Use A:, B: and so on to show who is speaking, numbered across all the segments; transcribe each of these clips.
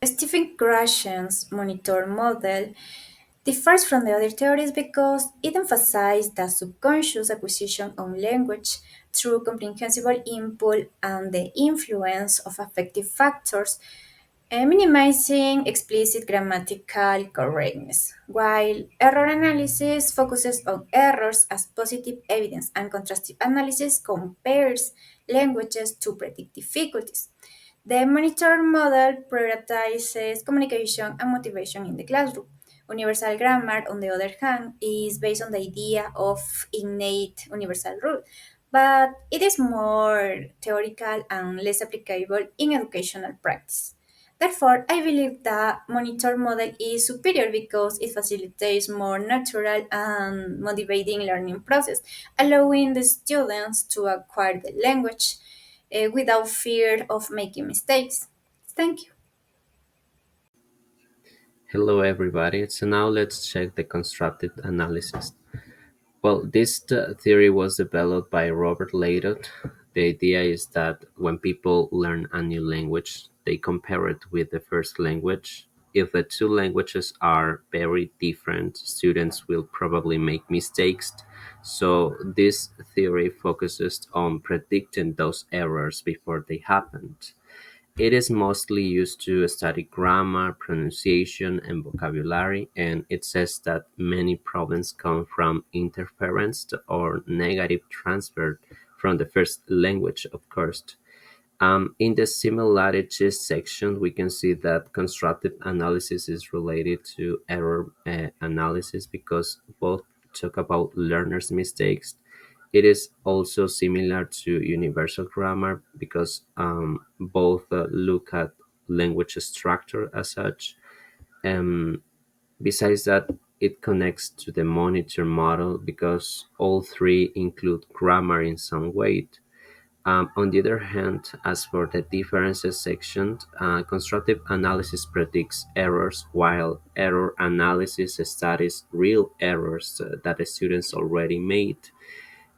A: Stephen Grasham's monitor model differs from the other theories because it emphasizes the subconscious acquisition of language through comprehensible input and the influence of affective factors, minimizing explicit grammatical correctness, while error analysis focuses on errors as positive evidence and contrastive analysis compares languages to predict difficulties. The monitor model prioritizes communication and motivation in the classroom. Universal grammar, on the other hand, is based on the idea of innate universal rule, but it is more theoretical and less applicable in educational practice. Therefore, I believe the monitor model is superior because it facilitates more natural and motivating learning process, allowing the students to acquire the language without fear of making mistakes. Thank you.
B: Hello, everybody. So now let's check the constructive analysis. Well, this theory was developed by Robert Leighton. The idea is that when people learn a new language, they compare it with the first language. If the two languages are very different, students will probably make mistakes. So, this theory focuses on predicting those errors before they happen. It is mostly used to study grammar, pronunciation, and vocabulary, and it says that many problems come from interference or negative transfer from the first language, of course. In the similarities section, we can see that constructive analysis is related to error analysis because both talk about learners' mistakes. It is also similar to universal grammar because both look at language structure as such. Um, Besides that, it connects to the monitor model because all three include grammar in some way. On the other hand, as for the differences section, constructive analysis predicts errors, while error analysis studies real errors that the students already made.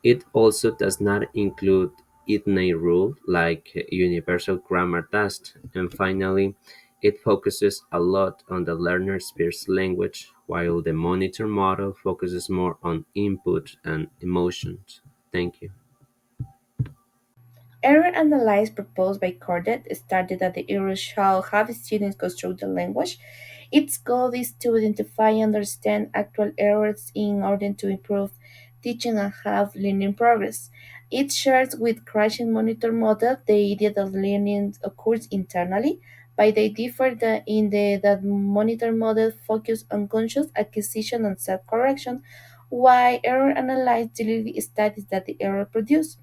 B: It also does not include innate rule like universal grammar does. And finally, it focuses a lot on the learner's first language, while the monitor model focuses more on input and emotions. Thank you.
C: Error analysis proposed by Cordet started that the error shall have students construct the language. Its goal is to identify and understand actual errors in order to improve teaching and have learning progress. It shares with crash and monitor model the idea that learning occurs internally, but they differ in the that monitor model focus on conscious acquisition and self-correction, while error analysis daily studies that the error produced.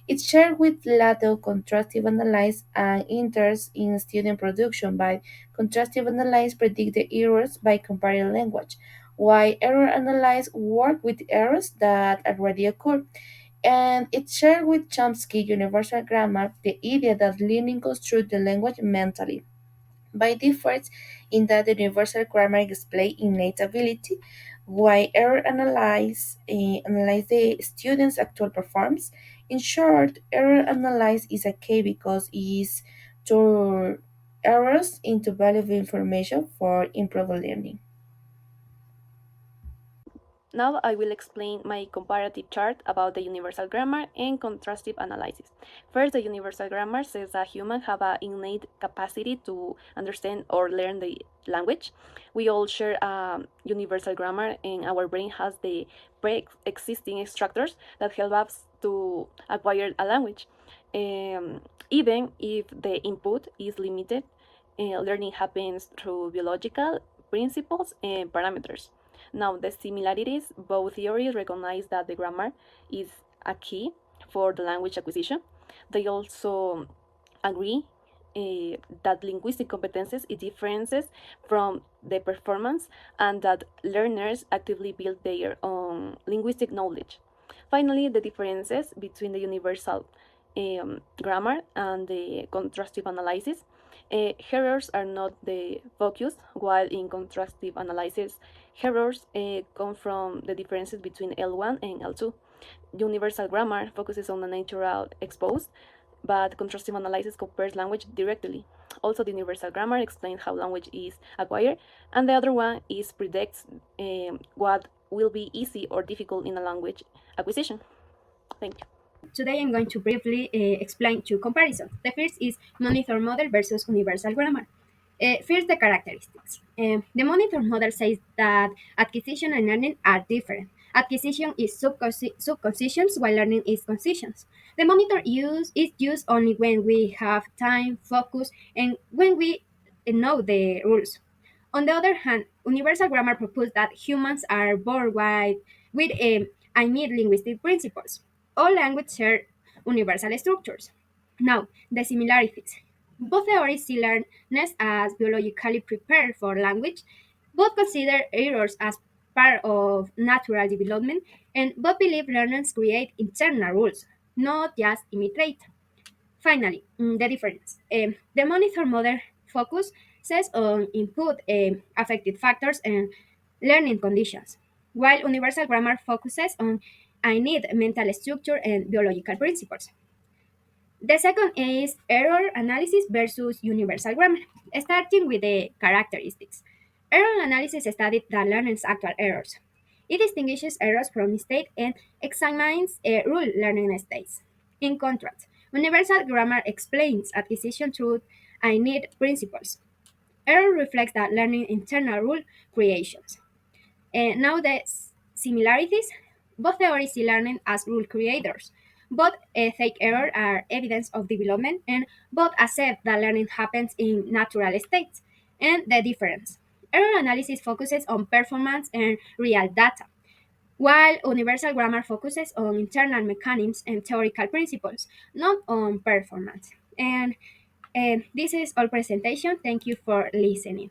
C: It's shared with lateral contrastive analysis and interest in student production by contrastive analysis predict the errors by comparing language, while error analysis work with errors that already occur. And it's shared with Chomsky universal grammar the idea that learning constructs the language mentally by default in that the universal grammar display innate ability, while analyze the student's actual performance. In short, error analyze is a key because it is to errors into valuable information for improved learning.
D: Now I will explain my comparative chart about the universal grammar and contrastive analysis. First, the universal grammar says that humans have an innate capacity to understand or learn the language. We all share a universal grammar, and our brain has the pre-existing structures that help us to acquire a language. Even if the input is limited, learning happens through biological principles and parameters. Now, the similarities, both theories recognize that the grammar is a key for the language acquisition. They also agree that linguistic competences is differences from the performance and that learners actively build their own linguistic knowledge. Finally, the differences between the universal grammar and the contrastive analysis. Errors are not the focus, while in contrastive analysis, errors come from the differences between L1 and L2. Universal grammar focuses on the natural exposed, but contrastive analysis compares language directly. Also, the universal grammar explains how language is acquired, and the other one is predicts what will be easy or difficult in a language acquisition. Thank you.
E: Today I'm going to briefly explain two comparisons. The first is monitor model versus universal grammar. First, the characteristics. The monitor model says that acquisition and learning are different. Acquisition is subconscious while learning is conscious. The monitor is used only when we have time, focus, and when we know the rules. On the other hand, universal grammar proposes that humans are born with innate linguistic principles. All languages share universal structures. Now, the similarities. Both theories see learners as biologically prepared for language, both consider errors as part of natural development, and both believe learners create internal rules, not just imitate. Finally, the difference. The monitor model focuses on input affected factors and learning conditions, while universal grammar focuses on I need mental structure and biological principles. The second is error analysis versus universal grammar, starting with the characteristics. Error analysis studies the learner's actual errors. It distinguishes errors from mistakes and examines rule learning states. In contrast, universal grammar explains acquisition through I need principles. Error reflects the learning internal rule creations. Now the similarities. Both theories see learning as rule creators. Both take error are evidence of development, and both accept that learning happens in natural states. And the difference. Error analysis focuses on performance and real data, while universal grammar focuses on internal mechanisms and theoretical principles, not on performance. And this is all presentation. Thank you for listening.